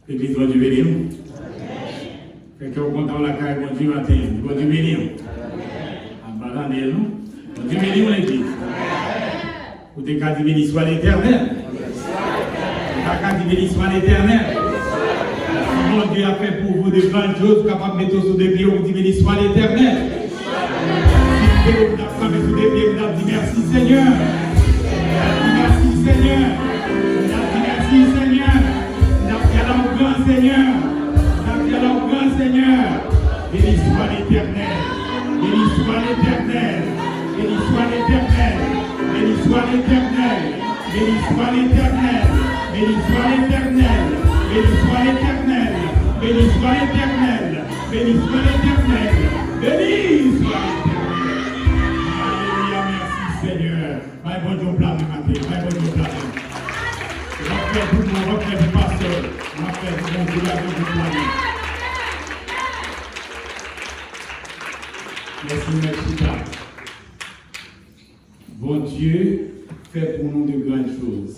L'église va du bénir. Fait que vous comptez la carrière de Dieu matin. Vous du bénir. En parlant de nous. Vous du bénir l'église. Vous êtes qu'à dire béni soit l'éternel. Vous êtes qu'à dire béni soit l'éternel. Si mon Dieu a fait pour vous de grandes choses, capable de mettre sur des pieds, vous dites béni soit l'éternel. Si vous êtes capable de mettre sur des pieds, vous dites merci Seigneur. Merci Seigneur. Merci Seigneur. Nous grand Seigneur. Nous grand Seigneur. Béni soit l'éternel. Béni soit l'éternel. Béni soit l'éternel. Béni soit l'éternel. Béni soit l'éternel. Béni soit l'éternel. Béni soit l'éternel. Béni soit l'éternel. Béni soit l'éternel. Béni soit l'éternel. Alléluia, merci Seigneur. My bon Dieu plat de matin. My bon Dieu plat. Rappelez pour moi, rappelez pour pasteur. Rappelez pour mon Dieu, la bon Dieu plat. Merci, merci. Bon Dieu fait pour nous de grandes choses.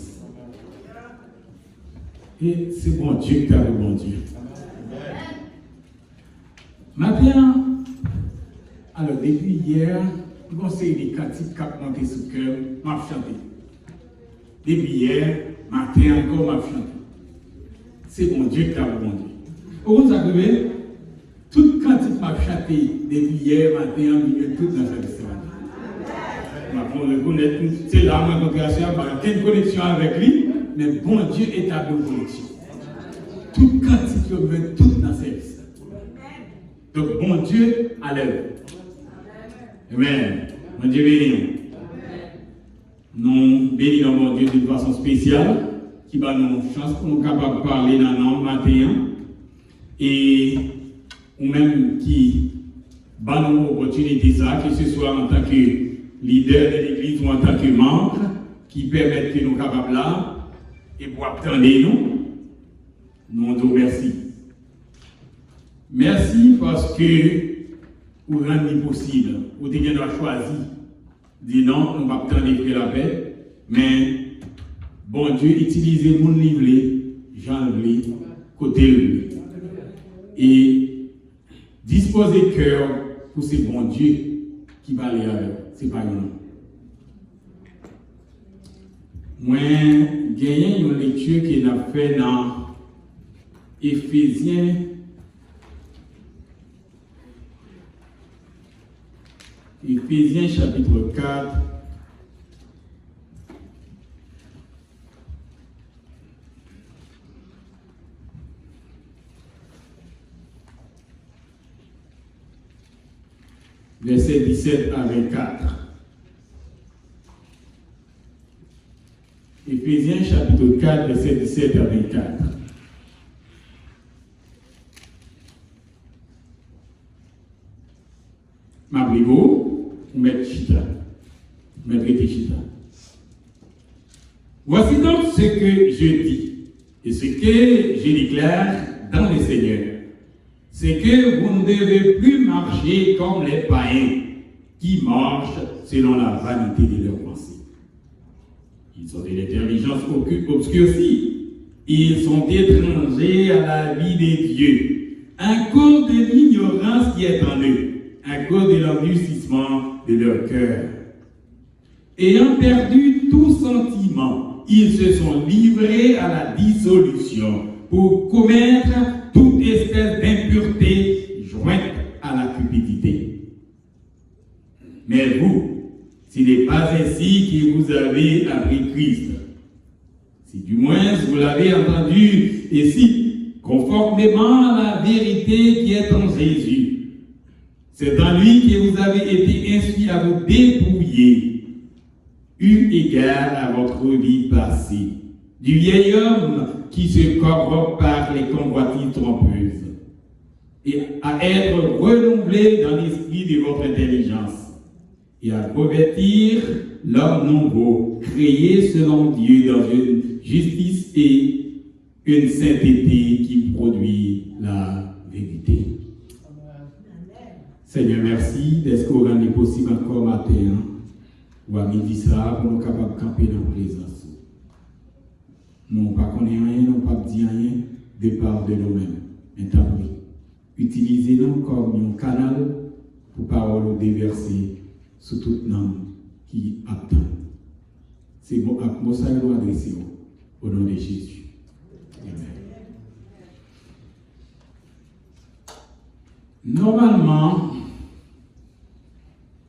Et c'est bon Dieu qui a le bon Dieu. Maintenant, alors depuis hier, le conseil des cantiques qui a monté sous cœur, m'a chanté. Depuis hier, matin encore m'a chanté. C'est bon Dieu qui a le bon Dieu. Vous savez, toute cantique m'a chanté depuis hier, matin, en milieu de toute la fête. C'est là ma congrégation, il y a une connexion avec lui, mais bon Dieu est à bonne connexion. Toute quantité veut tout dans service. Donc bon Dieu à l'œuvre. Amen. Mon Dieu béni. Nous bénissons mon Dieu d'une façon spéciale, qui va nous chance pour nous capables de parler dans le matin, et ou même qui va nous opportunité ça, que ce soit en tant que leader de l'église ou en tant que membre, qui permettent que nous soyons capables là, et pour attendre nous disons merci. Merci parce que vous rendez possible, vous avez choisi, dit non, on va attendre la paix, mais bon Dieu, utilisez mon livre, Jean le côté le et disposez le cœur pour ce bon Dieu qui va aller avec. C'est pas nous. Moi, j'ai une lecture qui a fait dans Éphésiens. Éphésiens chapitre 4. Versets 17 à 24. Éphésiens chapitre 4, versets 17 à 24. Mabrigo, Maître Chita. Maître Chita. Voici donc ce que je dis et ce que je déclare dans le Seigneur. C'est que vous ne devez plus marcher comme les païens qui marchent selon la vanité de leurs pensées. Ils sont de l'intelligence obscurcie. Ils sont étrangers à la vie des dieux, à cause de l'ignorance qui est en eux, à cause de l'endurcissement de leur cœur. Ayant perdu tout sentiment, ils se sont livrés à la dissolution pour commettre toute espèce d'impureté jointe à la cupidité. Mais vous, ce n'est pas ainsi que vous avez appris Christ. Si du moins vous l'avez entendu, et si, conformément à la vérité qui est en Jésus, c'est en lui que vous avez été instruits à vous dépouiller, eu égard à votre vie passée, du vieil homme qui se corrompt par les convoitises trompeuses, et à être renouvelé dans l'esprit de votre intelligence, et à revêtir l'homme nouveau, créé selon Dieu dans une justice et une sainteté qui produit la vérité. Seigneur, merci d'être ce qu'on rend possible encore matin, ou à midi ça, pour nous capables de camper dans la présence. Nous ne connaissons pas rien, nous ne pas dire rien, de part de nous-mêmes. Maintenant, oui. Utilisez-nous comme un canal pour parole déverser sur tout le monde qui attend. C'est bon, à moi, ça nous adresser au nom de Jésus. Amen. Normalement,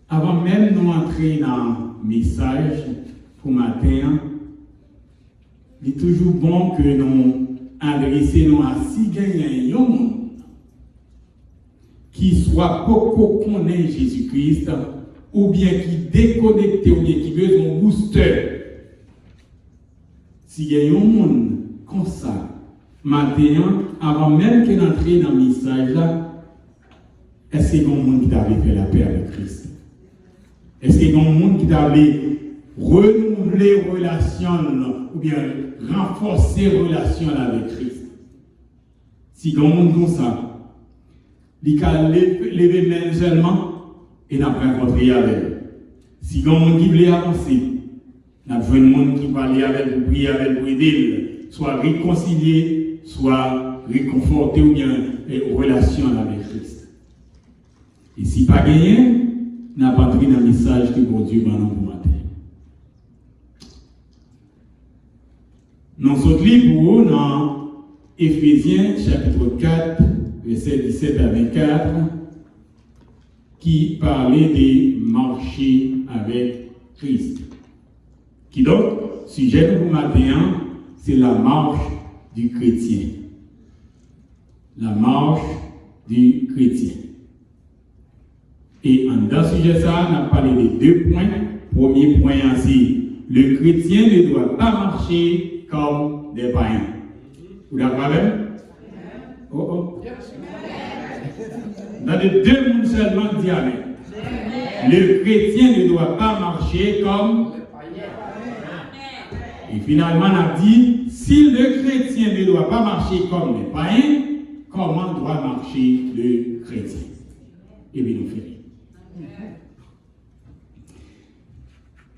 avant même de nous entrer dans le message pour matin, il est toujours bon que nous adressions à si gagnants un monde qui soit beaucoup connaît Jésus-Christ, ou bien qui déconnecté, ou bien qui veut un booster. Si il y a un monde comme ça, matin, avant même qu'il entre dans le message là, est-ce qu'il y a un monde qui t'avait fait la paix avec Christ? Est-ce qu'il y a un monde qui t'avait renouvelé relation ou bien renforcé relation avec Christ? Si il y a un monde comme ça, il a levé main seulement et n'a pas rencontré avec lui. Si il y a un monde qui veut avancer, il y a un monde qui va aller avec vous, prier avec vous, aider, soit réconcilié, soit réconforté ou bien en relation avec Christ. Et si pas gagné, n'a pas pris dans le message que bon Dieu va nous matin. Nous sommes libres dans Éphésiens chapitre 4, verset 17 à 24, qui parlait de marcher avec Christ. Qui donc, sujet de vous matin, c'est la marche du chrétien. La marche du chrétien. Et dans ce sujet, ça, on a parlé de 2 points. Premier point, c'est le chrétien ne doit pas marcher comme des païens. Vous d'accord avec? Oh. Dans les 2 mondes seulement, dit Amen. Le chrétien ne doit pas marcher comme. Et finalement, on a dit, si le chrétien ne doit pas marcher comme les païens, comment doit marcher le chrétien? Et bien, nous faisons.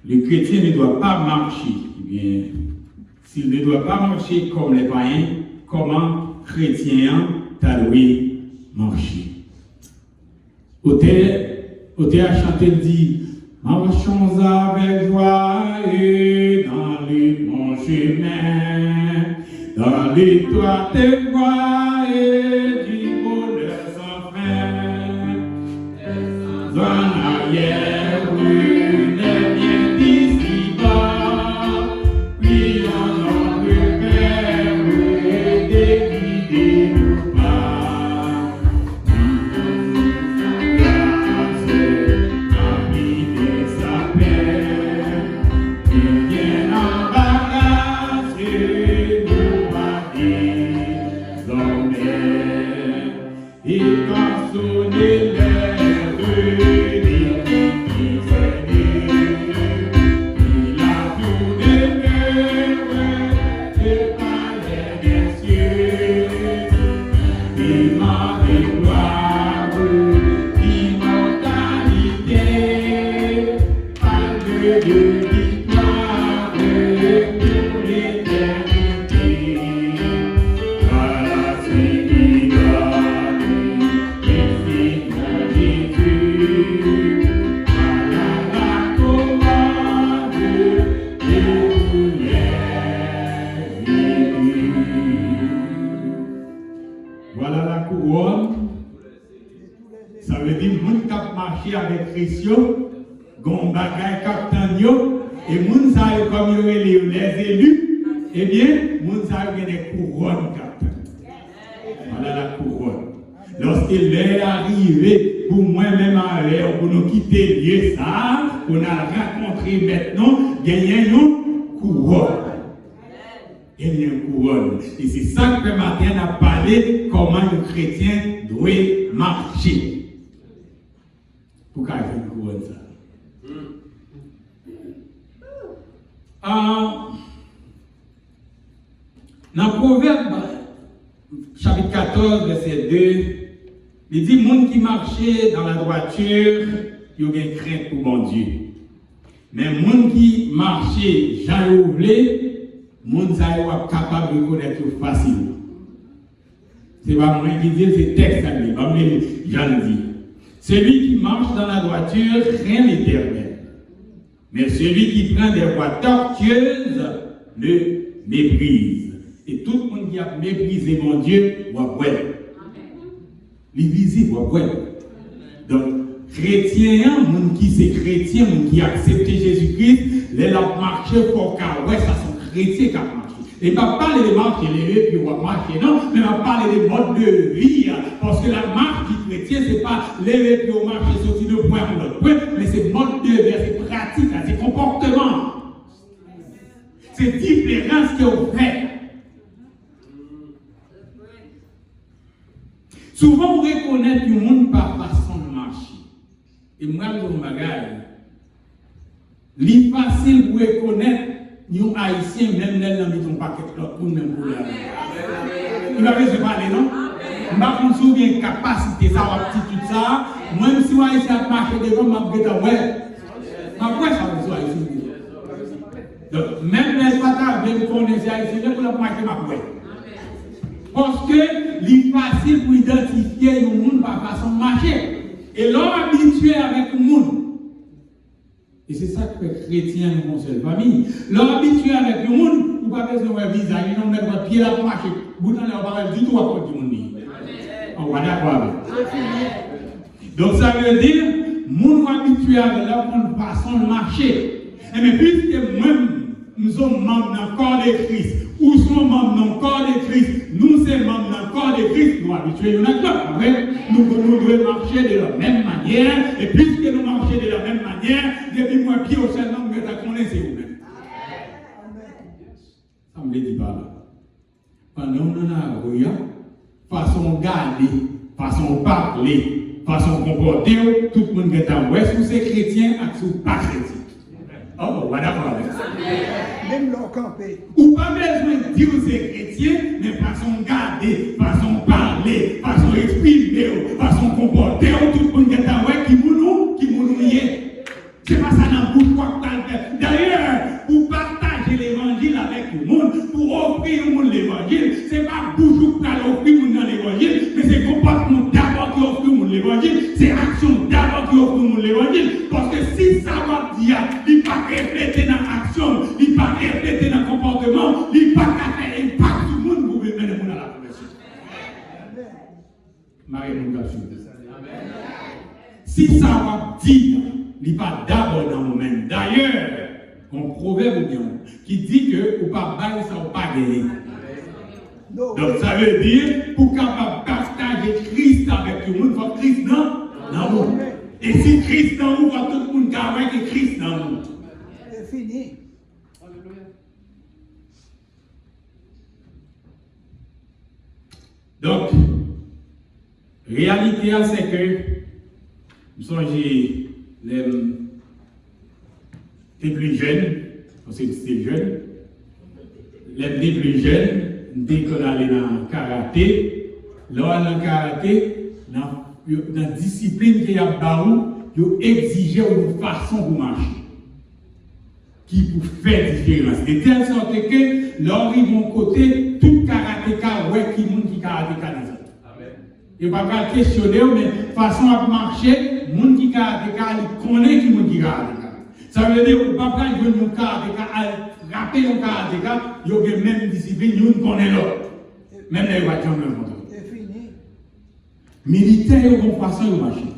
Le chrétien ne doit pas marcher. Eh bien, s'il ne doit pas marcher comme les païens, comment chrétien doit marcher? Auteur a chanté dit, marchons avec joie et dans le bon chemin, dans l'étroite voie et du bonheur sans fin, en arrière, oui, n'est bien d'ici-bas, prions notre Père et déguidez-nous pas. Grâce, amitié, sa paix, et bien embarrasse, nous va dire l'homme et quand sonner l'air de voilà la couronne. Ça veut dire que moun kap marché avec Christ, gon bagay captain yo, et moun sa yo comme yo les élus, eh bien, moun sa yo des couronnes captain. Voilà la couronne. Lorsqu'il est arrivé pour moi-même à l'air, pour nous quitter lieu ça, on a rencontré maintenant, gagné une couronne. Il y a une couronne. Et c'est ça que le matin a parlé comment un chrétien doit marcher. Pourquoi il y a une couronne ça? Dans Proverbe, chapitre 14, verset 2, il dit, monde qui marchait dans la droiture, il y a une crainte pour mon Dieu. Mais monde qui marchait, Jean ouvré, monde est capable de connaître facilement. C'est pas moi qui dis, c'est texte à lui. J'en dis. Celui qui marche dans la droiture craint l'Éternel. Mais celui qui prend des voies tortueuses le méprise. Et tout le monde qui a méprisé mon Dieu, voit ouais. L'Église voit ouais. Donc, chrétien, monde qui c'est chrétien, monde qui a accepté Jésus-Christ, les a marché pour qu'à ouais, ça sont chrétiens qui a marché. Et pas parler de marche élevée, puis on va marcher, non, mais on va parler des modes de vie. Parce que la marche du chrétien, c'est pas lever, puis on marche et sortir de point pour l'autre point, mais c'est mode de vie, c'est pratique, c'est comportement. C'est différence qu'on fait. Souvent, on reconnaît le monde par façon de marcher. Et moi, je me bagage. C'est facile pour reconnaître nous haïtiens, même là, nous mettons pas quelque chose pour même pour la. Il va se parler, non? Je ne sais pas si une capacité, ça, ou aptitude, ça. Même si on haïtien marche devant, je vais dire, ouais. Pourquoi ça vous soit haïtien? Donc, même les patins, même qu'on est haïtien, pour la marcher, je vais. Parce que c'est facile pour identifier le monde par façon de marcher. Et l'homme habitué avec le monde. Et c'est ça que les chrétiens nous conseillent, famille. L'homme habitué avec le monde, vous ne pouvez pas besoin de visage, ils n'ont pas de pied là pour marcher. Vous n'en avez pas du tout à côté du monde. On va d'accord avec. Donc ça veut dire, nous habitués avec leur façon de marcher. Et mais puisque même nous sommes membres d'un corps de Christ, ou sommes membres d'un corps de Christ, nous sommes membres d'un corps de Christ, nous habitués à nous devons marcher de la même manière, et puisque nous marchons de la même manière, depuis moi pied au seulement, nous devons connaître vous-même. Ça me le dit pas là. Pendant qu'on a rien, façon de garder, façon de parler, façon de comporter, tout le monde est en ouest, ou c'est chrétien, ou c'est pas chrétien. Oh, voilà d'accord avec ça. Même leur campé. Ou pas besoin de dire aux chrétiens, mais façon de garder, façon de parler, façon d'exprimer, façon de comporter, tout le monde est en ouest qui nous lié. C'est pas ça dans le bouche quoi que d'ailleurs, pour partager l'évangile avec le monde, pour offrir au monde l'évangile, c'est pas bouche qui offrir au monde dans l'évangile, mais c'est comportement d'abord qui offre au monde l'évangile, c'est action d'abord qui offre au monde l'évangile. Parce que si ça va dire, il ne va pas refléter dans l'action, il ne va pas refléter dans le comportement, il ne va pas faire impact sur le monde pour mener le monde à la conversion. Marie-Moussa. Si ça va dire, il n'est pas d'abord dans le moment. D'ailleurs, un proverbe bien qui dit que pour ne pas bailler, ça ne va pas gagner. Donc ça veut dire, pour capable partager Christ avec tout le monde, il faut Christ dans vous. Et si Christ dans vous, il faut tout le monde garder que Christ dans vous. C'est fini. Donc, réalité, c'est que, nous sommes les plus jeunes, parce que c'était jeune, les plus jeunes, dès qu'on allait dans le karaté, là, dans le karaté, dans la discipline qu'il y a barou, ils exigeaient une façon de marcher qui pour faire différence. De telle sorte que, là, ils vont côté, tout karatéka, ouais, qui monde qui karatéka dans ça. Il ne va pas questionner, mais façon à marcher, monde qui karatéka, il connaît qui monde qui karatéka. Ça veut dire que papa, il veut nous karatéka, rapper un karatéka, il y a même discipline, nous connaissons l'autre. Même les voitures, même l'autre. C'est fini. Militaires, ils vont façon de marcher.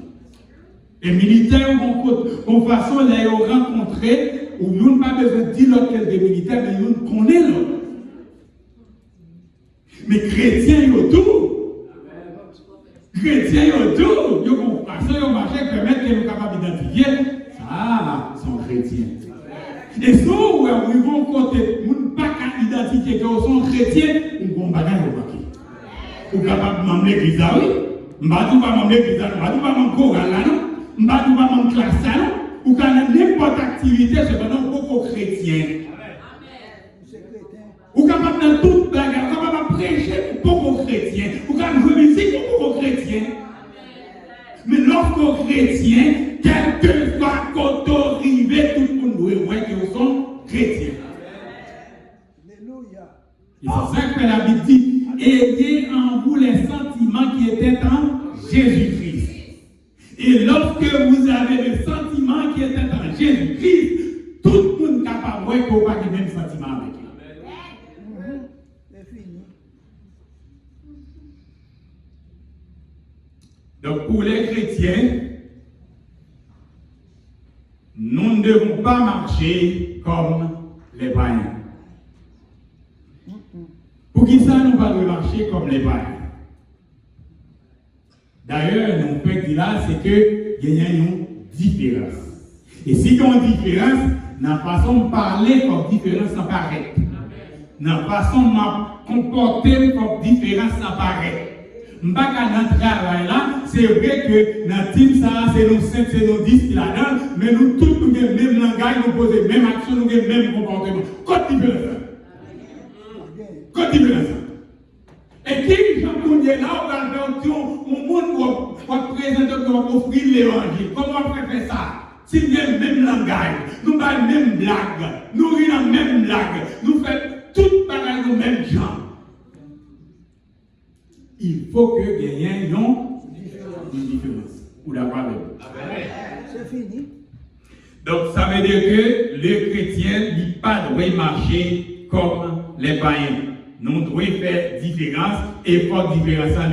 Et militaires, ils vont façon de rencontrer, où nous n'avons pas besoin de dire l'autre qu'elle est militaire, mais nous connaissons l'autre. Mais chrétiens, ils ont tout. Chrétiens, ils ont tout. Ils ont façon de marcher qui permettent que nous soyons capables d'identifier. Ça, sont chrétiens. Et si nous arrivons côté, nous ne pas identifier qu'ils sont chrétiens, nous ne pouvons pas gagner. Vous êtes capable de m'emmener l'église là, oui. Je ne vais pas m'emmener l'église là, je ne vais pas m'emmener chorale là, non. Je ne vais pas m'emmener classe là, non. Ou quand n'importe activité, cependant, beaucoup chrétiens. Ou capable dans toute bagarre, ou capable de prêcher pour beaucoup chrétiens. Ou capable de jouer musique pour beaucoup chrétiens. Mais lorsqu'aux chrétiens, quel que soit côté arrivé, tout le monde doit voir qu'ils sont chrétiens. Alléluia. Et c'est ça que la Bible dit. Ayez en vous les sangs qui était en Jésus-Christ. Et lorsque vous avez le sentiment qui était en Jésus-Christ, tout le monde est capable de voir pas le même sentiment avec lui. C'est fini. Donc pour les chrétiens, nous ne devons pas marcher comme les païens. Pour qui ça, nous ne devons pas marcher comme les païens? D'ailleurs, nous faisons dire là, c'est qu'il y a une différence. Et si il y a une différence, dans la façon de parler, comme différence apparaît. Dans la façon de comporter, comme différence apparaît. M'baka dans le travail là, c'est vrai que dans le team ça, c'est nos 5, c'est nos 10 qui là-dedans, mais nous tous nous avons le même langage, nous posons la même action, nous avons le même comportement. Qu'est-ce qui différence? Qu'est-ce qui différence? Et qui, Jean-Paul, là, on va faire un monde pour présenter, pour offrir l'évangile. Comment on peut faire ça? Si nous avons le même langage, nous avons la même blague, nous rions la même blague, nous faisons toutes pareilles aux mêmes gens. Il faut que y ait une différence. Vous d'accord avec moi? C'est fini. Donc ça veut dire que les chrétiens ne pas doivent marcher comme les païens. Nous devons faire différence et faire différence en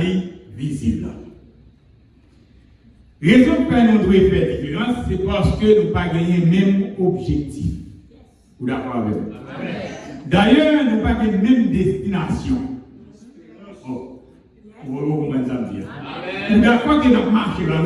visible. La raison pour laquelle nous devons faire différence, c'est parce que nous n'avons pas gagné le même objectif. Vous d'accord avec moi? D'ailleurs, nous n'avons pas gagné la même destination. Vous comprenez ça me dire? Vous d'accord que nous avons marché là,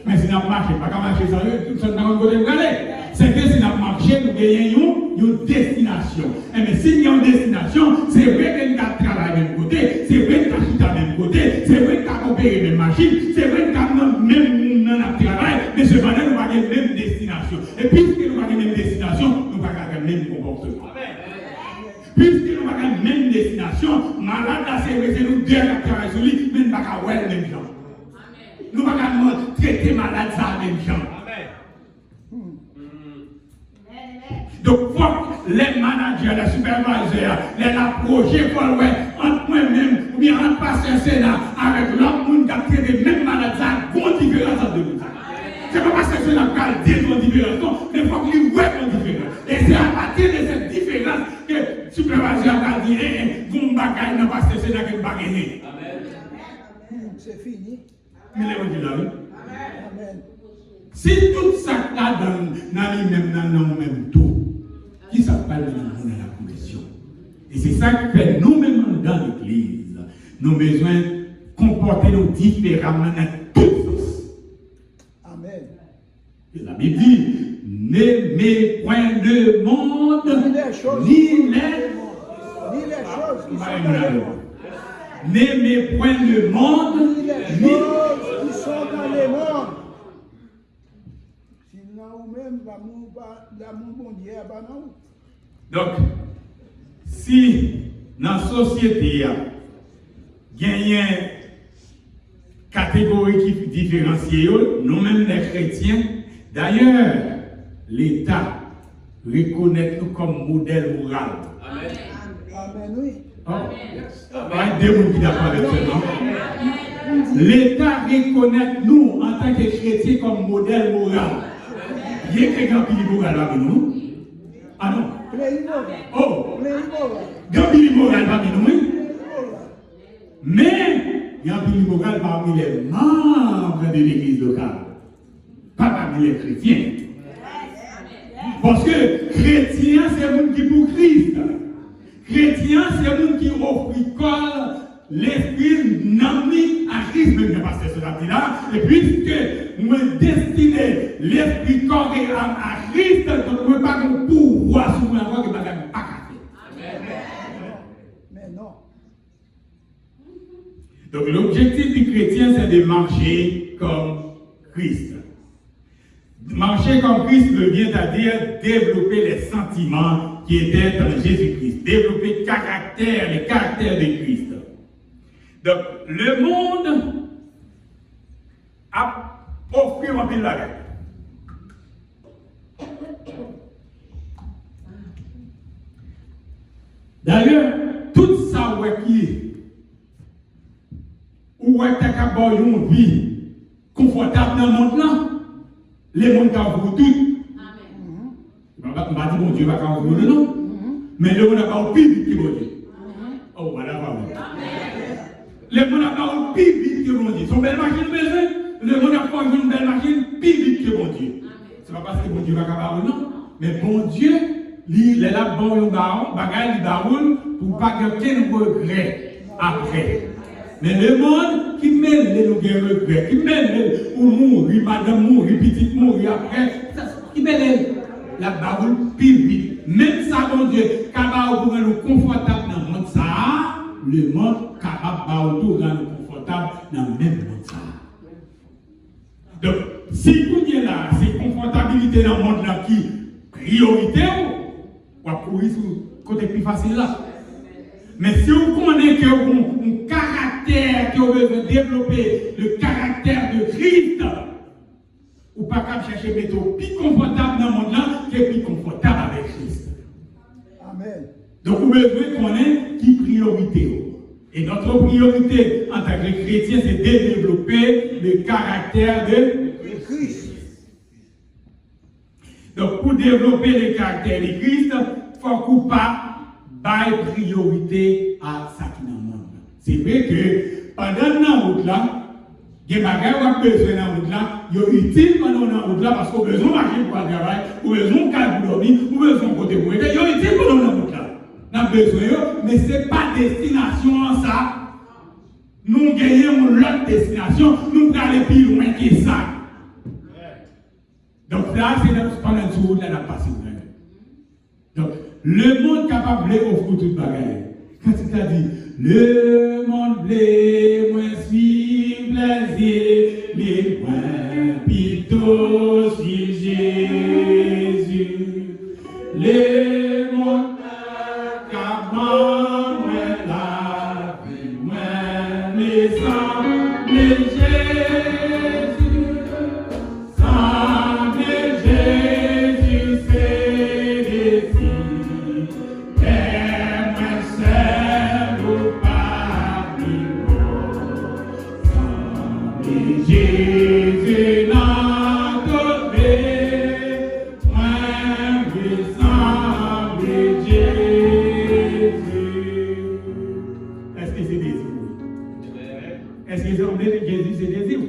mais si nous avons marché, pas qu'à marcher ça, tout ça n'a pas de aller. C'est que si nous avons marché, nous gagnons une destination. Et mais s'il y a une destination, c'est vrai que nous avons travaillé même côté, c'est vrai que nous avons chuté même côté, c'est vrai que nous avons opéré même machine, c'est vrai que nous avons même travail, mais cependant nous n'avons pas la même destination. Et puisque nous n'avons pas la même destination, nous n'avons pas le même comportement. Puisque nous n'avons pas la même destination, malade là, c'est nous deux qui travaillons sur lui, mais nous n'avons pas la même gens. Nous n'avons pas traiter malade ça la même gens. Donc, il faut que les managers, les superviseurs, les projets, entre moi-même, ou bien entre pasteur Sénat, avec l'autre monde qui a traité les mêmes malades, ça a une différence entre nous. C'est pas parce que c'est la qualité de différence, mais il faut qu'il y ait une différence. Et c'est à partir de cette différence que le superviseur va dire, vous bagaille dans pasteur Sénat que vous bagaillez. C'est fini. Mais les gens disent là, oui. Amen. Si tout ça là dans nous-mêmes tout, qui s'appelle dans la commission. Et c'est ça qui fait nous-mêmes dans l'église. Nous avons besoin de comporter nous différemment dans toutes choses. Amen. Et la Bible dit, n'aimez point le monde, Ni les choses ni qui sont dans le monde. N'aimez point le monde, Ni les choses qui sont dans le monde. Même l'amour bon Dieu, non. Donc, si dans la société, il y a une catégorie qui différencie nous-mêmes les chrétiens, d'ailleurs, l'État reconnaît nous comme modèle moral. Amen. Amen, oui. Oh, il y a deux gens qui d'accord avec ça, non? L'État reconnaît nous en tant que chrétiens comme modèle moral. Il y a quelqu'un qui est moral avec nous. Ah non? Oh! Gambi moral parmi nous, oui. Mais, Gambi moral parmi les membres de l'église locale. Pas parmi les chrétiens. Parce que chrétien, c'est un monde qui est pour Christ. Chrétien, c'est un monde qui offre l'esprit nommé à Christ, même le pasteur se l'a dit là, et puisque me destiner l'esprit corps et âme à Christ, donc je ne peux pas nous pouvoir sur moi avoir que je ne peux pas faire. Mais non. Donc l'objectif du chrétien, c'est de marcher comme Christ. Marcher comme Christ vient à dire développer les sentiments qui étaient dans Jésus-Christ, développer les caractères de Christ. Donc, le monde a offert un peu de l'arrêt. D'ailleurs, tout ça qui est ou est-ce que une vie confortable dans le monde là? Les mondes qui ont tout. Je ne vais pas dire mon Dieu va pas ouvrir non. Mais le monde n'a pas plus vite que mon Dieu. Oh, voilà, voilà. Le monde n'a pas plus vite que mon Dieu. Son belle machine besoin. Le monde n'a pas une belle machine plus vite que mon Dieu. Ce n'est pas parce que mon Dieu va pas non. Mais mon Dieu, il est là bon le baron, bagaille il baroule pour pas que quelqu'un regret après. Mais le monde qui mène les regrets, qui mène ou mourir, madame mourir, petite mourir après, qui mène la baroule plus vite. Même ça, mon Dieu, capable de nous confortable dans le monde ça, le monde capable de nous rendre confortable dans le même monde ça. Donc, si vous êtes là, c'est confortabilité dans le monde là qui priorité, on va courir sur le côté plus facile là. Mais si vous connaissez que vous avez un caractère, que vous devez développer le caractère de Christ, vous ne pouvez pas chercher des méthodes plus confortables dans le monde là que plus confortable avec Christ. Amen. Donc vous devez connaître qui priorité. Et notre priorité en tant que chrétien, c'est de développer le caractère de Christ. Donc pour développer le caractère de Christ, il faut qu'on pas baille priorité à ça qui est dans le monde. C'est vrai que pendant la route là, il y a des bagages qui ont besoin dans la route là, ils sont utiles pendant la route là parce qu'on a besoin de marcher pour le travail, ou besoin de calme pour dormir, ou besoin de côté pour aider. Ils sont utiles pendant la route là. On a besoin, mais ce n'est pas destination ça. Nous gagnons l'autre destination, nous allons aller plus loin que ça. Donc là, c'est pendant le jour, là, on a passé. Donc, le monde capable de offrir toute bagaille. Quand il t'a dit, le monde blé, moi suis plaisir, les moins plutôt sur Jésus. Le monde capable de la vie, moi les âmes, les Jésus. Sans Jésus, c'est des Jésus n'a donné, moi puissant de Jésus. Est-ce que c'est désir? Est-ce que sembler Jésus c'est désir?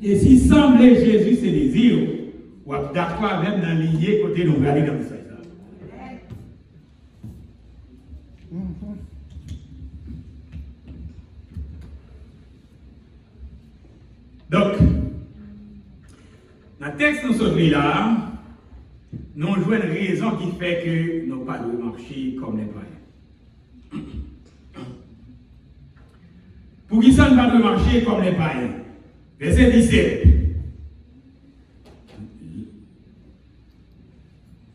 Et si sembler Jésus c'est désir, ou d'accord même dans l'idée côté nous aller dans ça. Donc, dans le texte nous sommes là, nous jouons une raison qui fait que nous ne pas de marcher comme les païens. Pour qui ça ne pas de marcher comme les païens? Verset 17.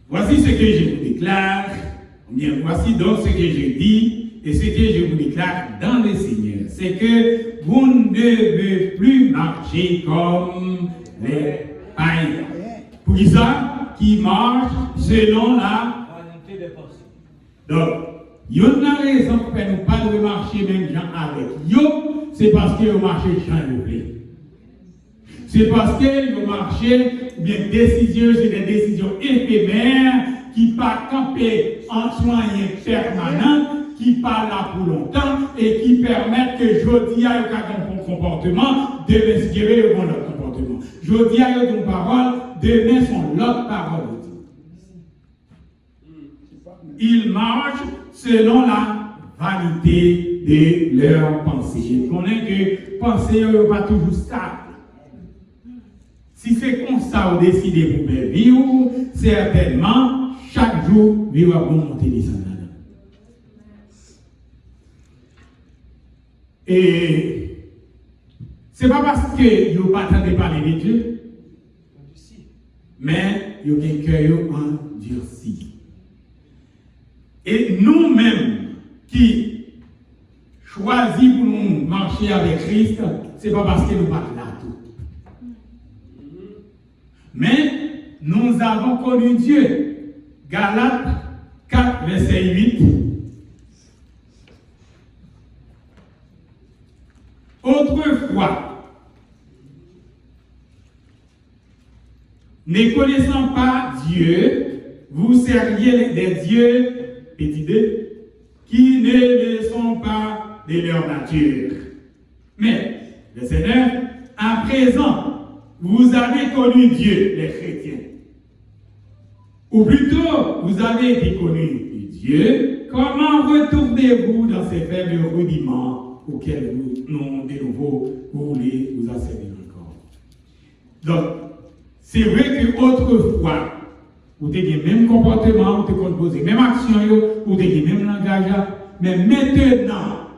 Voici ce que je vous déclare, ou bien voici donc ce que je dis et ce que je vous déclare dans le Seigneur. C'est que vous ne devez plus marcher comme les païens. Pour qui ça? Qui marche selon la vanité des pensées. Donc, il y a une raison pour ne pas de marcher même gens avec yo, c'est parce que vous marchez sans vous plaît. C'est parce que vous marchez bien décisions, c'est des décisions éphémères qui ne pas camper en soins permanents, qui parlent là pour longtemps et qui permettent que jeudi à un bon comportement, demain s'inspirer au bon autre comportement. Jeudi à une parole, demain sont l'autre parole. Ils marchent selon la vanité de leurs pensées. Je connais que penser n'est pas toujours stable. Si c'est comme ça, vous décidez pour vivre, certainement, chaque jour, vous allez monter des sandales. Et ce n'est pas parce que vous pas de parler de Dieu, mais vous avez un cœur endurci. Et nous-mêmes qui choisissons pour nous marcher avec Christ, ce n'est pas parce que nous ne sommes pas là tout. Mais nous avons connu Dieu. Galates 4, verset 8. Autrefois, ne connaissant pas Dieu, vous serviez des dieux, petit d, qui ne le sont pas de leur nature. Mais, verset 9, à présent, vous avez connu Dieu, les chrétiens. Ou plutôt, vous avez été connus de Dieu. Comment retournez-vous dans ces faibles rudiments auxquels vous, de nouveau, vous voulez vous asservir encore? Donc, c'est vrai qu'autrefois, vous avez le même comportement, vous avez posé même action, vous avez le même langage, mais maintenant,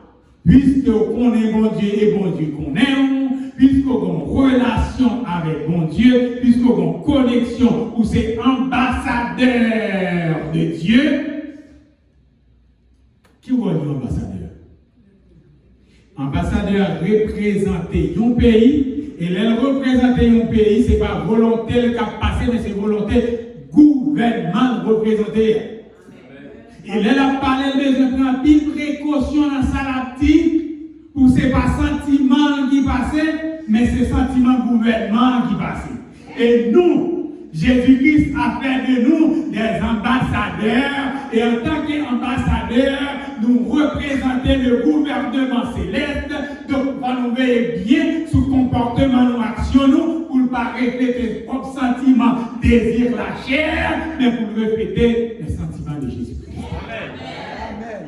puisque vous connaissez bon Dieu et bon Dieu connaît, puisque vous avez une relation avec bon Dieu, puisque vous avez une connexion, où c'est ambassadeur de Dieu, qui vous est ambassadeur? Ambassadeur représenter un pays, et elle représenter un pays, ce n'est pas volonté le cap passé, mais c'est volonté gouvernement représenter. Et elle a parlé de prendre pile précaution dans sa pour ce n'est pas sentiment qui passait, mais c'est sentiment gouvernement qui passait. Et nous, Jésus-Christ a fait de nous des ambassadeurs, et en tant qu'ambassadeurs, nous représentons le gouvernement céleste, donc nous veiller bien sur le comportement, nos actions, nous, pour ne pas répéter propre sentiment, désir la chair, mais pour répéter les sentiments de Jésus-Christ. Amen.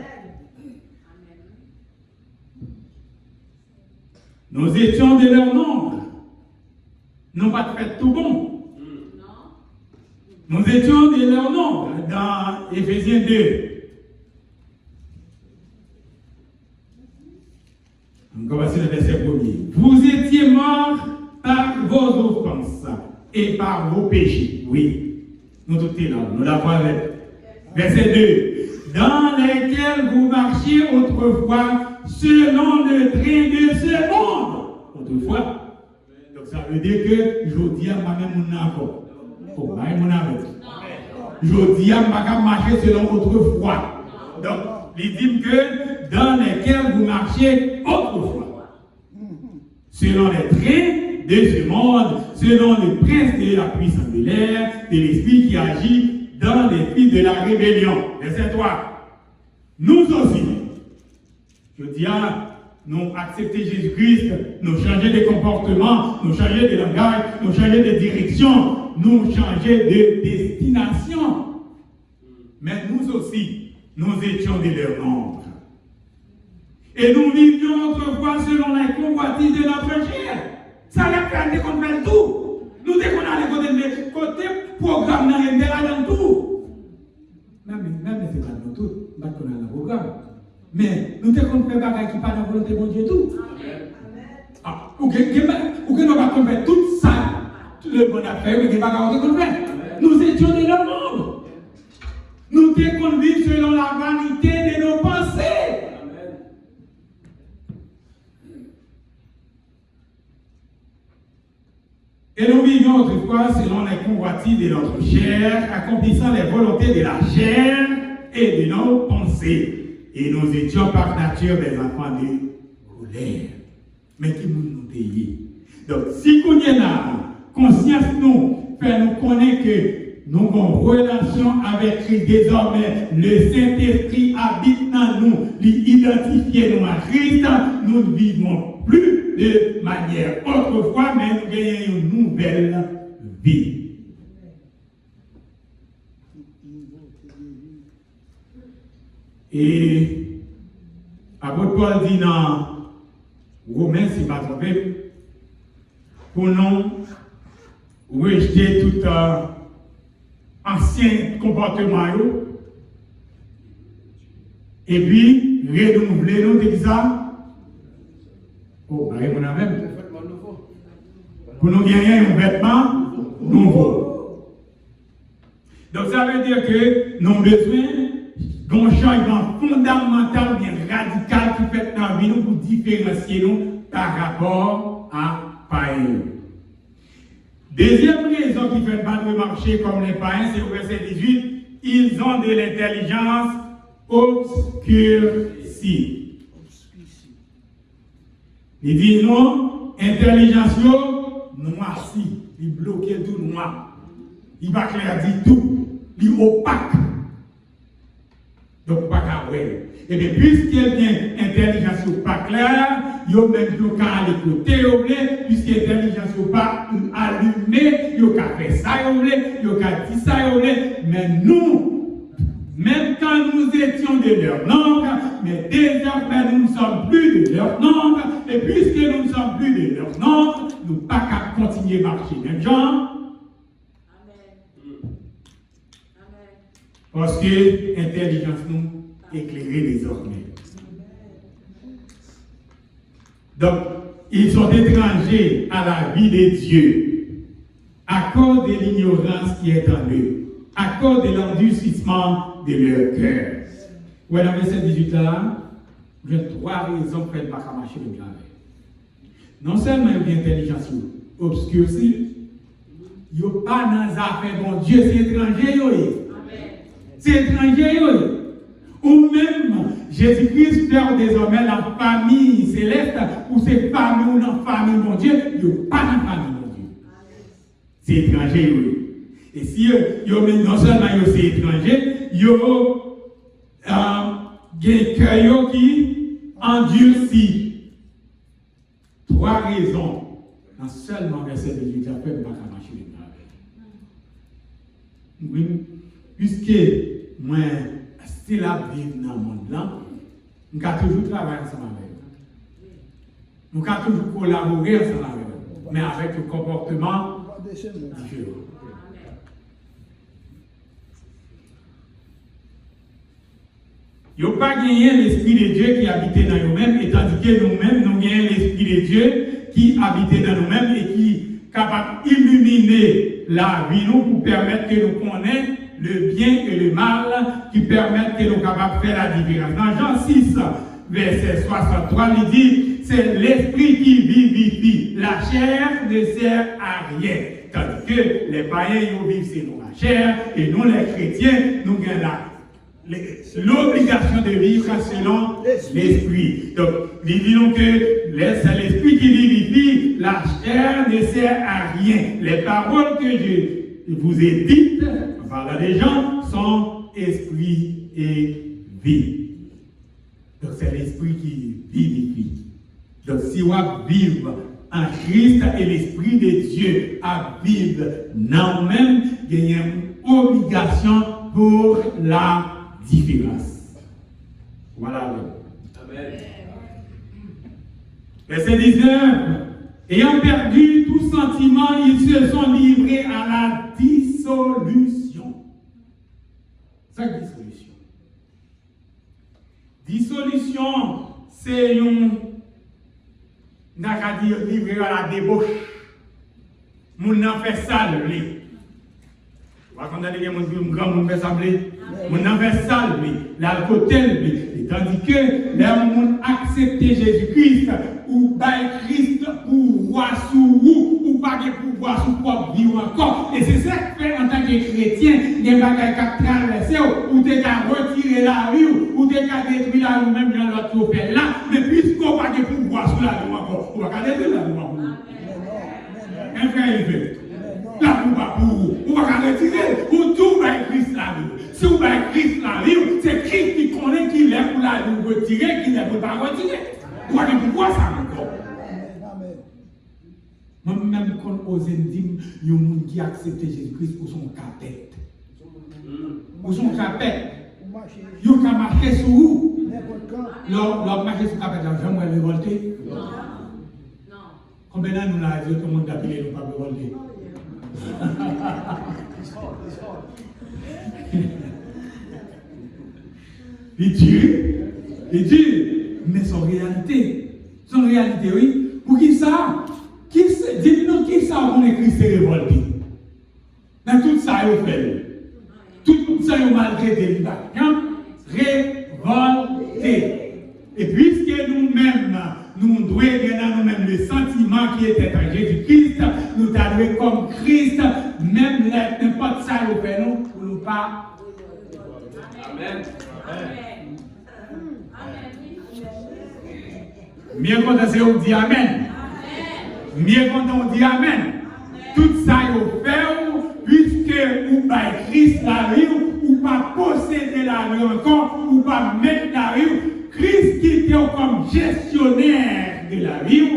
Nous étions de leur nombre. Nous pas fait tout bon. Nous étions de leur nombre dans Éphésiens 2. On commence le verset 1er. Vous étiez morts par vos offenses et par vos péchés. Oui, nous tous là, nous l'avons avec. Verset 2. Dans lesquels vous marchiez autrefois selon le train de ce monde. Autrefois. Donc ça veut dire que je dis à moi-même mon encore. Oh, je dis à ma marcher selon autrefois. Donc, il dit que dans lesquels vous marchiez autrefois, selon les traits de ce monde, selon le prince de la puissance de l'air, de l'esprit qui agit dans les fils de la rébellion. Verset 3. Nous aussi, je dis à nous accepter Jésus-Christ, nous changer de comportement, nous changer de langage, nous changer de direction, nous changer de destination. Mais nous aussi, nous étions de leur nombre. Et nous vivions autrefois selon la convoitise de notre chair. Ça a fait qu'on fait tout. Nous dès qu'on a les côtés programme dans tout. Même c'est pas dans tout, pas qu'on a le programme. Mais nous dès qu'on fait bagaille qui pas dans la volonté de mon Dieu tout. Ah, ou que nous pas qu'on fait tout ça. Le bon affaire, mais bagaille qu'on fait. Nous étions de leur nombre. Nous devons vivre selon la vanité de nos pensées. Et nous vivions autrefois selon les convoitises de notre chair, accomplissant les volontés de la chair et de nos pensées. Et nous étions par nature des enfants de colère. Mais qui nous payons. Donc, si nous avons conscience, nous, fait nous connaître que nous avons une relation avec Christ désormais, le Saint-Esprit habite dans nous, l'identifier nous à Christ, nous ne vivons plus de manière autrefois, mais nous gagnons une nouvelle vie. Et apôtre Paul dit dans Romains, si je ne me trompe, pour nous rejeter tout ancien comportement et puis renouveler nous, c'est ça? Oh, bah, on a même. Pour nous gagner un vêtement nouveau. Donc ça veut dire que nous avons besoin d'un changement fondamental, bien radical qui fait dans la vie pour différencier nous par rapport à païens. Deuxième raison qui fait pas de marcher comme les païens, c'est au verset 18, ils ont de l'intelligence obscurcie. Il dit non, intelligence, noirci, il bloque tout noir. Il va clair dit tout, il opaque. Donc, pas qu'à ouais. Et bien, puisqu'il y a une intelligence pas claire, il y a même qu'à aller côté, puisqu'il y a une intelligence pas allumée, il y a qu'à faire ça, il y a qu'à dire ça, mais nous, même quand nous étions de leur nombre, mais désormais nous ne sommes plus de leur nombre, et puisque nous ne sommes plus de leur nombre, nous n'avons pas qu'à continuer à marcher. Même Jean? Parce que l'intelligence nous éclairée désormais. Donc, ils sont étrangers à la vie de Dieu à cause de l'ignorance qui est en eux, à cause de l'endurcissement de leur cœur. Vous voyez, dans le verset 18 là, j'ai 3 raisons pour ne pas marcher le bien. Non seulement il y a une intelligence obscurcie, il n'y a pas dans les affaires bon Dieu, c'est étranger. C'est étranger. Ou même, Jésus-Christ fait désormais la famille céleste, ou c'est famille ou la famille mon Dieu, il n'y a pas de famille mon Dieu. C'est étranger. Et si non seulement c'est étranger, il y a des cœurs qui endurcit. 3 raisons. Dans seulement verset 18, après, on ne va pas marcher les bras. Oui, puisque moi, si la vie dans le monde là, nous avons toujours travaillé ensemble avec eux. Nous avons toujours collaboré ensemble avec eux, mais avec un comportement différent. Ils n'ont pas gagné l'Esprit de Dieu qui habitait dans nous-mêmes, et tandis que nous-mêmes, nous gagnons l'Esprit de Dieu qui habitait dans nous-mêmes et qui est capable d'illuminer la vie nous pour permettre que nous connaissions le bien et le mal, qui permettent que nous soyons capables de faire la différence. Dans Jean 6, verset 63, il dit, c'est l'Esprit qui vivifie. La chair ne sert à rien. Tandis que les païens, ils vivent selon la chair, et nous, les chrétiens, nous gagnons l'obligation de vivre selon l'Esprit. Donc, nous disons que c'est l'Esprit qui vivifie, la chair ne sert à rien. Les paroles que je vous ai dites, en parlant des gens, sont esprit et vie. Donc, c'est l'Esprit qui vivifie. Donc, si on vit en Christ et l'Esprit de Dieu à vivre dans nous-mêmes, il y a une obligation pour la différence. Voilà. Amen. Verset 19. Ayant perdu tout sentiment, ils se sont livrés à la dissolution. C'est la dissolution. Dissolution, c'est une, n'a qu'à dire livré à la débauche. Moun n'a fait ça, lui. Vous voyez, quand on a grand monde fait ça, on a fait ça, l'alcool, tandis que les gens acceptent Jésus-Christ, ou bail Christ pour voir sous vous, ou pas de pouvoir sous propre vie encore. Et c'est ça que fait en tant que chrétien, il y a des bagages qui traversent, ou tu as retiré la vie, ou tu as détruit la vie, même dans l'autre fait là, mais puisqu'on n'a pas de pouvoir sous la vie encore, on va pas détruire la vie encore. Un frère, il fait. La pouvoir pour vous. On va retirer pour tout Christ la vie. Si vous avez Christ la vie, c'est Christ qui connaît qu'il est pour la vie retirer, qu'il ne peut pas retirer. Vous avez pouvoir ça encore. Moi-même, quand j'ose dire, il y a des gens qui acceptent Jésus-Christ pour son capette. Pour son capette. Ils ont marché sur vous. Leur marché sur capette, ils ont révolté. Non. Combien de temps nous l'avons dit, tout le monde a appelé, nous pas révolté. Il dit, mais son réalité, oui. Pour qui ça? Dis-nous qui ça on écrit c'est révolté. Dans tout ça, il fait. Tout ça, il malgré révolté. Et puisque nous-mêmes, nous devons dans nous-mêmes le sentiment qui était en Jésus-Christ, nous devons comme Christ, même n'importe ça, nous faisons pour nous pas. Amen. Mieux content, c'est on dit Amen. Mieux content, on dit Amen. Tout ça, il fait, puisque ou pas Christ la vie, ou pas posséder la vie encore, ou pas mettre la vie, Christ qui était comme gestionnaire de la vie,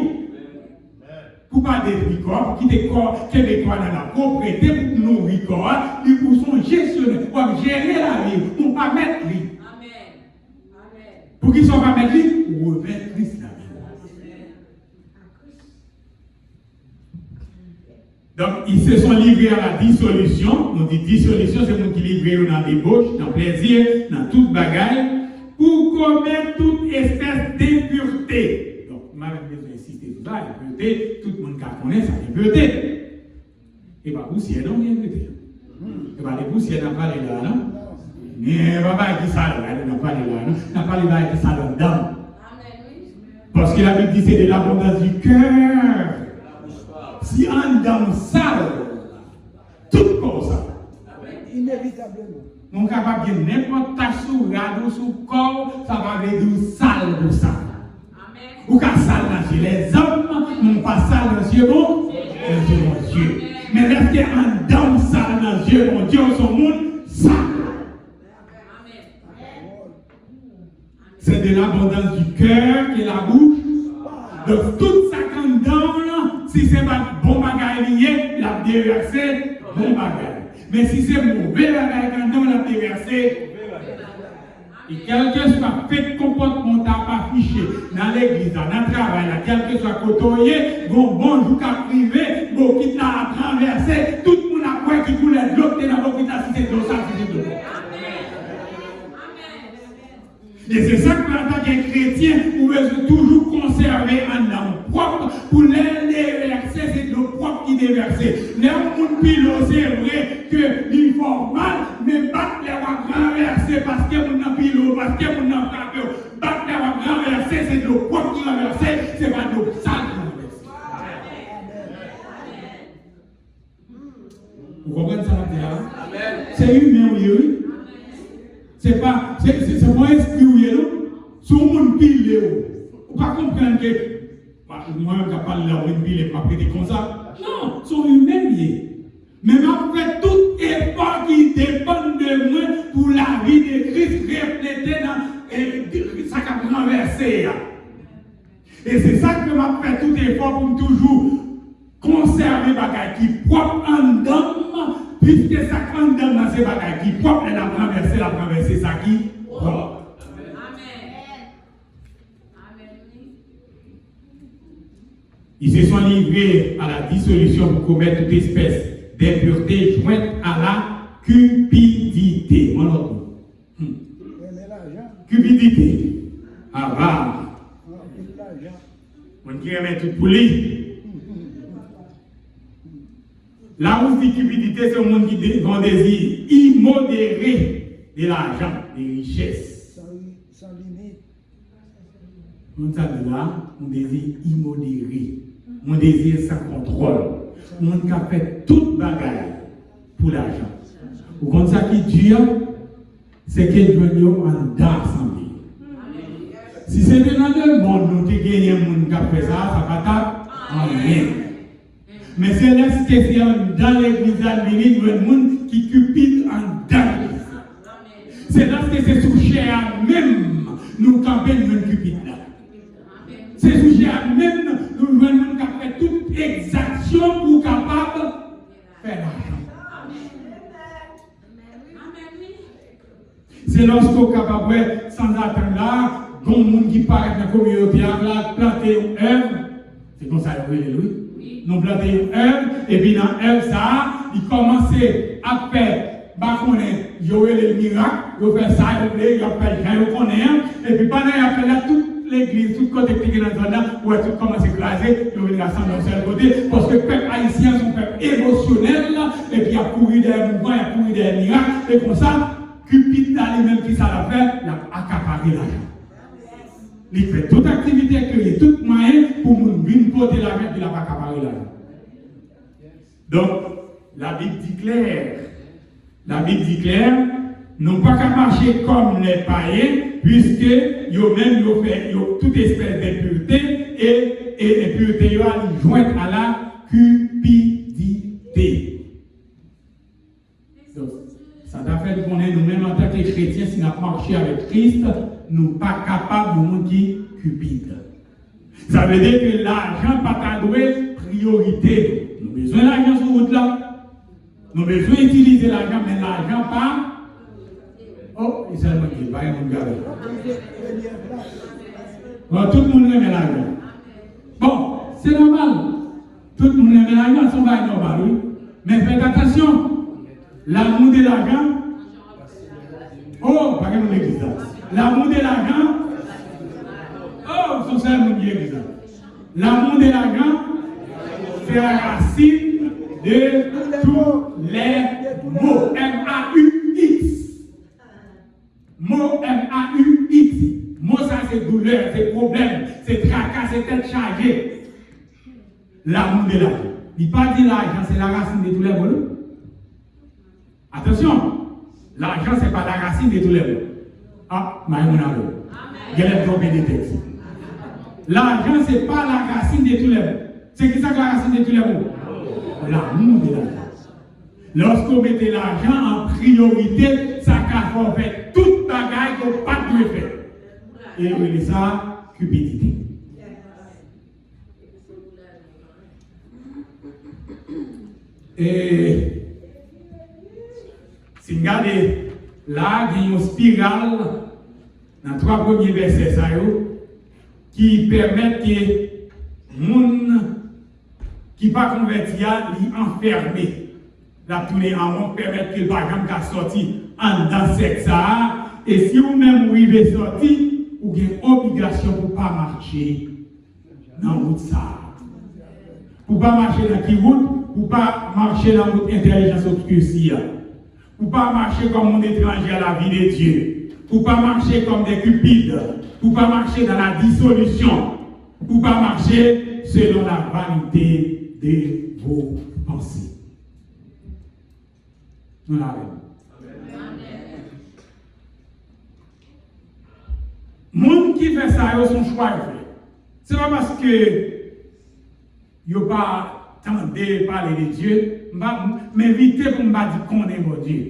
pour pas détruire corps, qui est corps, qui est dans la propriété, pour nourrir corps, pour son gestionnaire, pour gérer la vie, pour pas mettre lui. Pour qu'ils ne soient pas mettre lui, ou remettre Christ la vie. Donc, ils se sont livrés à la dissolution. On dit dissolution, c'est nous qui livrons dans la débauche, dans le plaisir, dans toute bagaille, pour commettre toute espèce d'impureté. Donc, je vais besoin d'insister sur ça, l'impureté, tout le monde connaît ça, l'impureté. Et pas poussière, non, l'impureté. Et pas les poussières, on n'a pas les là, non? Mais papa qui ça, on n'a pas les là, non? On n'a pas les là qui ça là-dedans. Parce que la Bible dit c'est de l'abondance du cœur. Si on dans sale, tout comme ça. Inévitablement. On est capable de n'importe tache sur radeau, sur corps, ça va réduire sale pour ça. Ou qu'à sale dans les hommes, non pas sale dans Dieu, bon, dans Dieu. Mais lorsqu'il y a un dans sale dans Dieu, mon Dieu, son monde, sale. C'est de l'abondance du cœur qui est la bouche. Donc toute sa candidate, si c'est pas bon bagage lié, la déverser, bon bagage. Mais si c'est mauvais bagage quand on l'a déversé, et quel que soit fait comportement t'as pas affiché dans l'église, dans le travail, quel que soit côtoyé, bonjour qu'à privé, bon qui t'a traversé, tout le monde a quoi qui voulait de l'autre, dans l'autre qui t'a cité de ça, c'est de l'autre. Et c'est ça que en tant que chrétien, vous devez toujours conserver un âme propre pour les déverser, c'est le propre qui déverse. Les gens pilo, c'est vrai que l'informal, mais battre les gens renverser parce que vous n'avez pilo, parce que vous n'avez pas peur. Battre les gens renverser, c'est le propre qui renverse, c'est pas le sale qui renverse. Vous comprenez ça, Amen. C'est humain, oui. C'est pas, c'est pas esprit ou non? Si on monde pile, on pas comprendre que moi je parle là on pile pas prêter comme ça. Non, sont humains liés. Mais m'a fait tout effort qui dépend de moi pour la vie de Christ reflétée dans ça qu'a renversé. Et c'est ça que m'a fait tout effort pour toujours conserver bagaille qui propre en dedans. Puisque ça quand dans ces bagages qui propre, elle a renversé ça qui propre. Ils se sont livrés à la dissolution pour commettre toute espèce d'impureté jointe à la cupidité. Mon autre mot. Cupidité. Avare. On dirait tout pour lui. La route de cupidité, c'est un monde qui a un désir immodéré de l'argent, des richesses. Sans limite. On ça de là, un désir immodéré, un désir sans contrôle. On qui a fait toute bagaille pour l'argent. Vous comprenez ça qui dure, c'est que nous en d'assemblée. Si c'était dans le monde, nous avons gagné un monde qui a fait ça, ça va taper en rien. Mais c'est la question dans l'église administre, le monde qui cupide en dans l'église. C'est là que c'est sous cher même, nous campons le cupide là. C'est sous cher même, nous voulons faire toute exaction pour capable de faire l'argent. C'est lorsqu'on est capable, sans attendre là, dans le monde qui paraît dans la communauté, là, planter une œuvre, c'est comme ça, oui. Nous plantons une œuvre, et puis dans l'œuvre, ça, il commence à faire, il y a le miracle, il fait ça, il fait le et puis pendant qu'il a fait là, toute l'église, tout côté qui est dans la zone là, où tout commence à écraser, il va rassembler d'un seul côté, parce que le peuple haïtien, son peuple émotionnel, et puis il a couru des mouvements, il a couru des miracles, et comme ça, Cupide, dans les mêmes qui ça l'a fait, il a accaparé l'argent. Il fait toute activité, créer tout moyen pour nous porter la main, il n'a pas accaparé l'argent. Donc, la Bible dit clair Nous pas qu'à marcher comme les païens, puisque eux-mêmes ils fait toute espèce d'impureté et l'impureté est jointe à la cupidité. Donc, ça t'a fait qu'on est nous-mêmes en tant que chrétiens, si nous avons marché avec Christ, nous ne sommes pas capables de nous qui cupide. Ça veut dire que l'argent pas ta priorité. Nous avons besoin d'argent sur route là. Nous avons besoin d'utiliser l'argent, mais l'argent pas. Oh, il s'est seulement qu'il va y avoir un gars. Tout le monde aime l'argent. Bon, c'est normal. Tout le monde aime l'argent, c'est normal, oui. Mais faites attention. L'amour de l'argent. Oh, pas que nous l'église là. L'amour de l'argent. Oh, son seul monde qui est l'amour de l'argent, c'est la racine de tous les mots. M-A-U-X. Mot M-A-U-X. Mot ça c'est douleur, c'est problème, c'est tracas, c'est tête chargée. L'amour de l'argent. Il ne pas dire l'argent, c'est la racine de tous les mots. Attention, l'argent c'est pas la racine de tous les mots. Ah, Maïmonaro. Il y a les trompés des textes. L'argent, ce n'est pas la racine de tous les mots. C'est qui ça que la racine de tous les mots? L'amour de l'argent. Lorsqu'on mettait l'argent en priorité, ça a fait toute bagaille qu'on n'a pas dû faire. Et on dit ça, cupidité. Et si vous regardez là, il y a une spirale dans les 3 premiers versets qui permettent que les gens qui ne sont pas convertis les enfermer. La tournée en rond permet que le bagage soit sorti en dans sexe. Et si vous-même vous arrivez sorti, vous avez une obligation pour ne pas marcher dans la route ça. Pour ne pas marcher dans qui route, pour ne pas marcher dans votre intelligence obscure. Pour ne pas marcher comme un étranger à la vie de Dieu. Pour ne pas marcher comme des cupides. Pour ne pas marcher dans la dissolution. Pour ne pas marcher selon la vanité de vos pensées. Nous l'avons. Les gens qui font ça, ils sont choix. Ce n'est pas parce que ils n'ont pas tenté de parler de Dieu, m'inviter pour me dire qu'on est mon Dieu.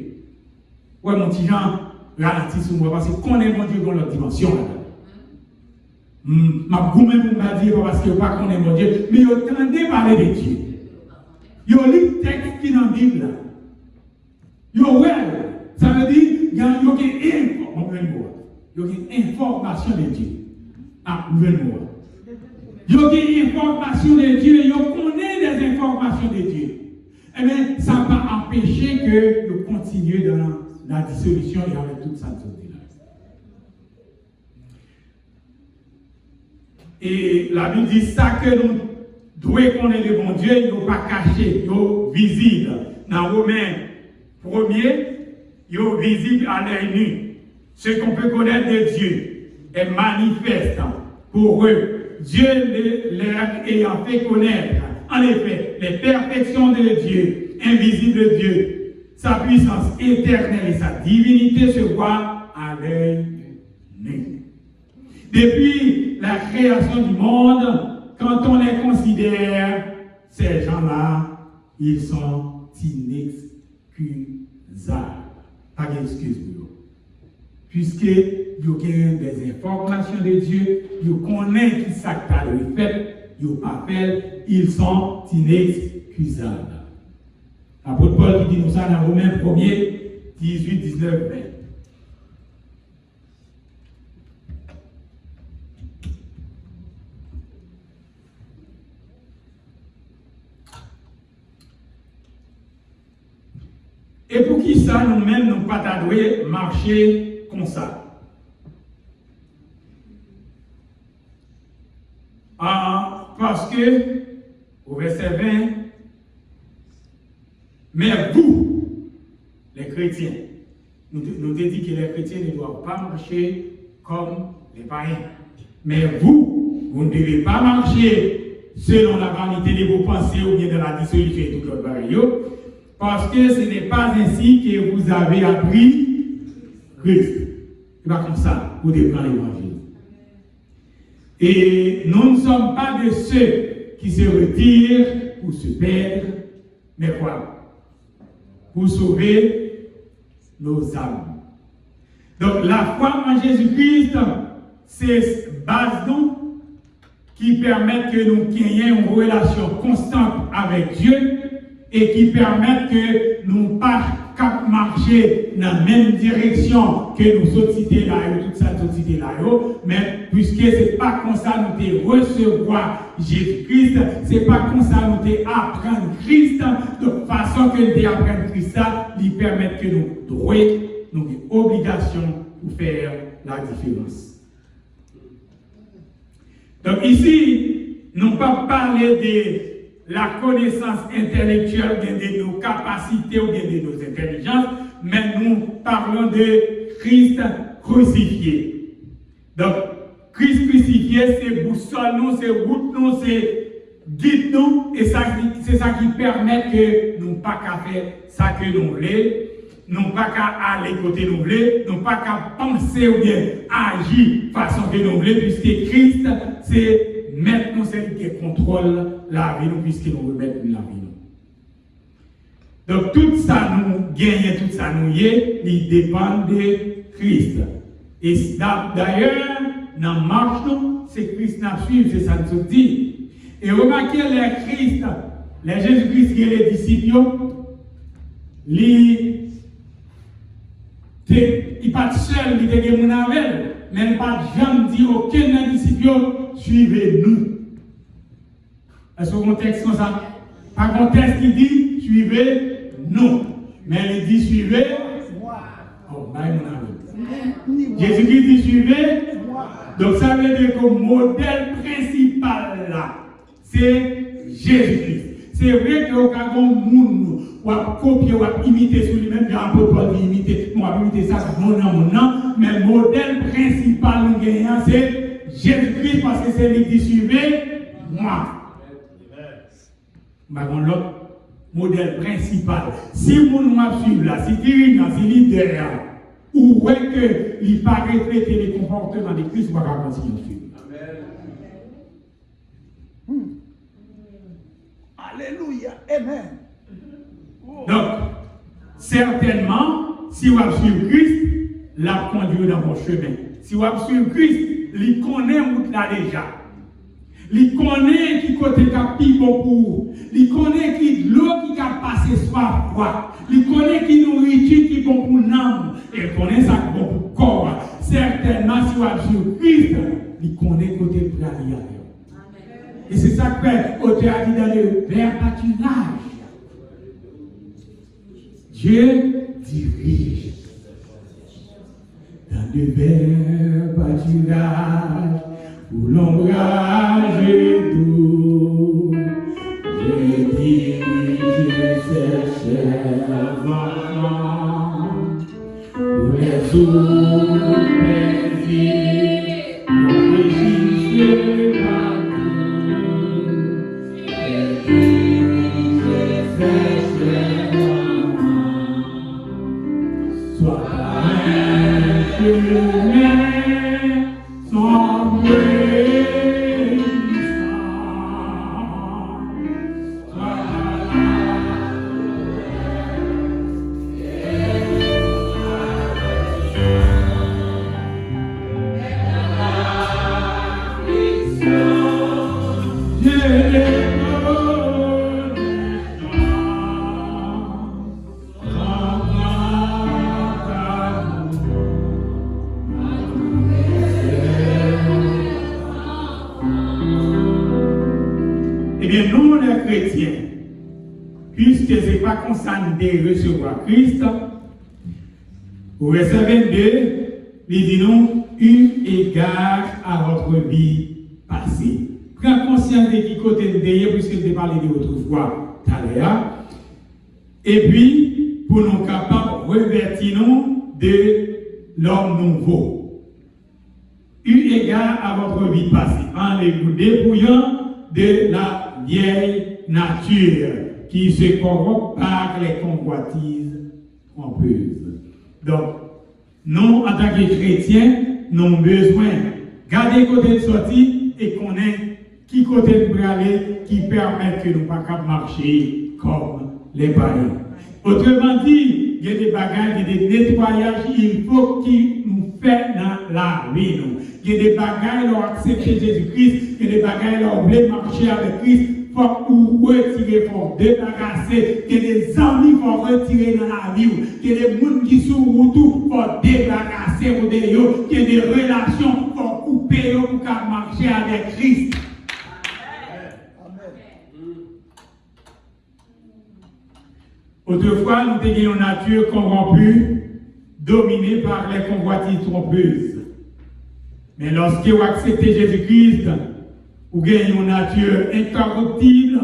Ouais, mon petit Jean, ralentis sur moi parce qu'on est mon Dieu dans l'autre dimension. Je ne vais pas dire parce que pas qu'on est mon Dieu, mais ils ont tenté de parler de Dieu. Ils ont lu le texte qui est dans la Bible. Ça veut dire qu'il y a une information de Dieu. Ah, nouvelle mot. Il y a une information de Dieu, il connaît des informations de Dieu. Eh bien, ça va empêcher que nous continuions dans la dissolution et avec toute ça. Et la Bible dit ça que nous devons connaître le bon Dieu, il n'est pas caché, il est visible. Dans Romains 1er, il est visible à l'œil nu. Ce qu'on peut connaître de Dieu est manifeste pour eux. Dieu leur ayant fait connaître, en effet, les perfections de Dieu, invisibles de Dieu, sa puissance éternelle et sa divinité se voient à l'œil nu. Depuis la création du monde, quand on les considère, ces gens-là, ils sont inexcusables. Pas d'excuse pour eux. Puisque ils ont des informations de Dieu, ils connaissent qui ça a fait, ils n'ont pas fait, ils sont inexcusables. L'apôtre Paul qui dit nous ça dans Romains 1er, 18, 19, 20. Et pour qui ça, nous-mêmes, nous pas t'adouer marcher comme ça? Parce que, au verset 20, mais vous, les chrétiens, nous disons que les chrétiens ne doivent pas marcher comme les païens. Mais vous ne devez pas marcher selon la vanité de vos pensées ou bien de la dissolution et tout le pareil. Parce que ce n'est pas ainsi que vous avez appris Christ. C'est pas comme ça pour défendre l'évangile. Et nous ne sommes pas de ceux qui se retirent pour se perdre, mais quoi? Pour sauver nos âmes. Donc la foi en Jésus-Christ, c'est base nous qui permettent que nous ayons une relation constante avec Dieu et qui permettent que nous pas marcher dans la même direction que nous sommes cités là, toute ça cité là, mais puisque c'est pas comme ça nous te recevoir Jésus-Christ, c'est pas comme ça nous te apprendre Christ, de façon que nous apprendre Christ, ça lui permet que nous droits, nous avons obligation pour faire la différence. Donc ici, nous ne pas parler de la connaissance intellectuelle, de nos capacités ou de nos intelligences, mais nous parlons de Christ crucifié. Donc, Christ crucifié, c'est boussole nous, c'est route nous, c'est guide nous, et c'est ça qui permet que nous pas qu'à faire ça que nous voulons, nous pas qu'à aller côté nous voulons, nous pas qu'à penser ou bien agir façon que nous voulons, puisque Christ, c'est mettre nous celui qui contrôle la vie nous, puisque nous remettons la vie nous. Donc tout ça nous gagne, tout ça nous y est, il dépend de Christ. Et d'ailleurs, dans la marche, c'est Christ qui suit, c'est ça nous dit. Et remarquez les Christ, les Jésus-Christ qui est les disciples, il n'est pas seul, il est mon avec, mais il n'a pas jamais dit aucun disciple, suivez-nous. Est-ce que vous avez un texte comme ça? Pas un texte qui dit suivez-nous, mais il dit suivez-moi. Oh, bah, Jésus-Christ dit suivez-moi. Donc ça veut dire que le modèle principal là, c'est Jésus-Christ. C'est vrai que au cas où monde ou à copier ou à imiter sur lui-même, j'ai un peu pas d'imiter, on va imiter ça sur mon nom, mais le modèle principal nous gagnons, c'est Jésus-Christ parce que c'est lui qui suivez-moi. L'autre modèle principal, si mon nom suivre là, si dirigeant, si leader, ou ouais que il pas refléter les comportements de Christ, on va continuer à suivre. Alléluia. Amen. Donc, certainement, si vous suivez Christ, la conduit dans votre chemin. Si vous suivez Christ, il connaît route là déjà. Il connaît qui côté qui bon pour vous. Il connaît qui l'eau qui a passé soif froid. Il connaît qui nourriture qui bon pour l'âme. Et il connaît ça qui bon pour le corps. Certainement, si vous suivez Christ, il connaît côté pour aller. Et c'est ça que fait auteur a dit dans le vert pâturage. Dieu dirige dans le vert pâturage où l'ombrage est doux. Je dirige ces chers enfants où les eaux plaisir pour réjouir partout. Je dirige ces chers enfants, soit un chemin sans bruit. Eh bien, nous, les chrétiens, puisque ce n'est pas comme ça de recevoir Christ, au verset 22, il dit nous, eu égard à votre vie passée. Prends conscience de qui côté de derrière, puisque je parlé de autrefois tout à l'heure. Et puis, pour nous capables de revertir nous de l'homme nouveau. Eu égard à votre vie passée, en les vous dépouillant de la vieille nature qui se corrompt par les convoitises trompeuses. Donc, Nous, en tant que chrétiens, nous avons besoin de garder côté de sortie et connaître qui côté de aller qui permet que nous ne pas marcher comme les païens. Autrement dit, il y a des bagages, il y a des nettoyages, il faut qu'ils nous fassent dans la vie. Il y a des bagages, leur accepter Jésus-Christ, il y a des bagages, leur voulez marcher avec Christ. Il faut vous retirer, il faut débarrasser. Il y a des amis qu'il faut retirer dans la vie. Il y a des gens qui sont route, il faut débarrasser. Il y a des relations, il faut couper pour marcher avec Christ. Autrefois, nous avions une nature corrompue, dominée par les convoitises trompeuses. Mais lorsque vous acceptez Jésus-Christ, vous gagnez une nature incorruptible,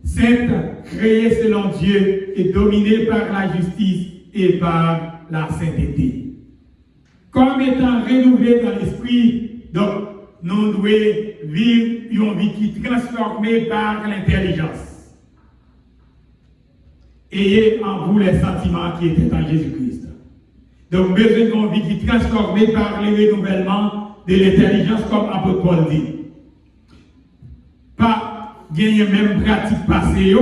sainte, créée selon Dieu et dominée par la justice et par la sainteté. Comme étant renouvelés dans l'esprit, donc nous devons vivre une vie qui est transformée par l'intelligence. Ayez en vous les sentiments qui étaient en Jésus-Christ. Donc, besoin d'une vie qui est transformée par le renouvellement de l'intelligence, comme l'apôtre Paul dit. Pas gagner même pratique passée,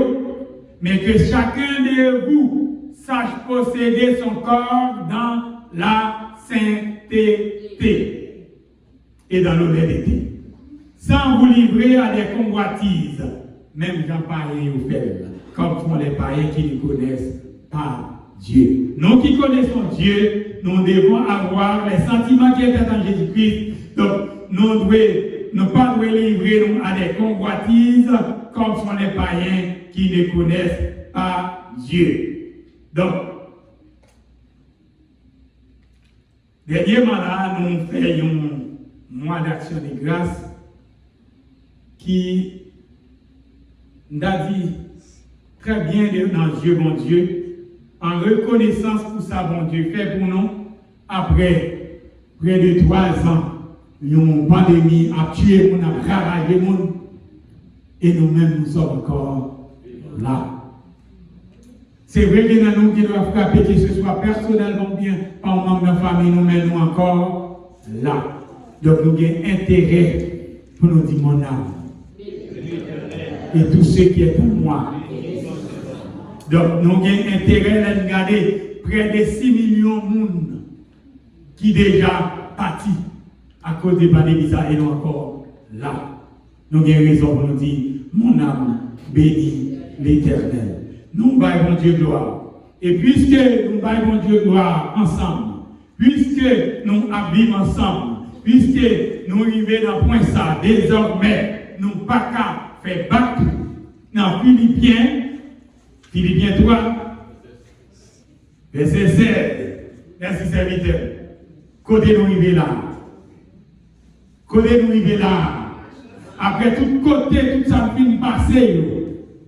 mais que chacun de vous sache posséder son corps dans la sainteté et dans l'honnêteté, sans vous livrer à des convoitises, même gens païens ou faibles, comme font les païens qui ne connaissent pas Dieu. Nous qui connaissons Dieu, nous devons avoir les sentiments qui étaient en Jésus-Christ. Donc, nous ne pas nous livrer à des convoitises comme font les païens qui ne connaissent pas Dieu. Donc, dernièrement là, nous faisons un mois d'action de grâce qui nous a dit très bien dans Dieu, mon Dieu, en reconnaissance pour ça, bon Dieu, fait pour nous, après près de 3 ans, une pandémie a tué, on a ravagé le monde, et nous-mêmes, nous sommes encore là. C'est vrai que dans nous qui doivent frapper, que ce soit personnellement bien, par membre de la famille, nous-mêmes, nous encore là. Donc, nous avons intérêt pour nous dire mon âme. Et tout ce qui est en moi. Donc, nous avons intérêt à regarder près de 6 millions de monde qui déjà partis à cause des pandémies et nous encore là. Nous avons raison pour nous dire, mon âme bénit l'Éternel. Nous baillons Dieu gloire. Et puisque nous baillons Dieu gloire ensemble, puisque nous vivons ensemble, puisque nous arrivons dans le point ça, désormais, nous ne pas qu'à faire battre dans Philippiens 3, verset 16. Merci serviteur. Côté nous arrivons là. Côté nous arrivons là. Après tout côté, tout ça finit passer.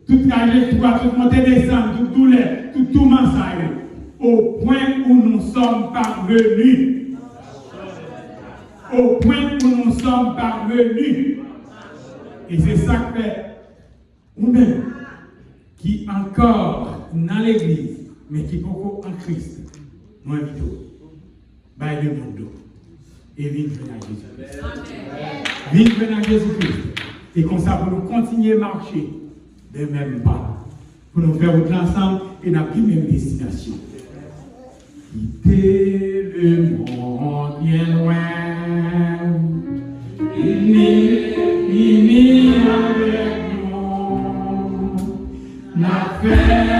Toute trajectoire, toute montée descendre, toute douleur, tout massage. Au point où nous sommes parvenus. Au point où nous sommes parvenus. Et c'est ça que fait nous-mêmes qui encore dans l'église, mais qui beaucoup en Christ, nous invitons. Baille le monde. Et vivre à Jésus-Christ. Vivre à Jésus-Christ. Et comme ça, pour nous continuer à marcher de même pas. Pour nous faire route ensemble et n'a plus même destination. Quitter le monde bien loin. Il avec nous. La paix.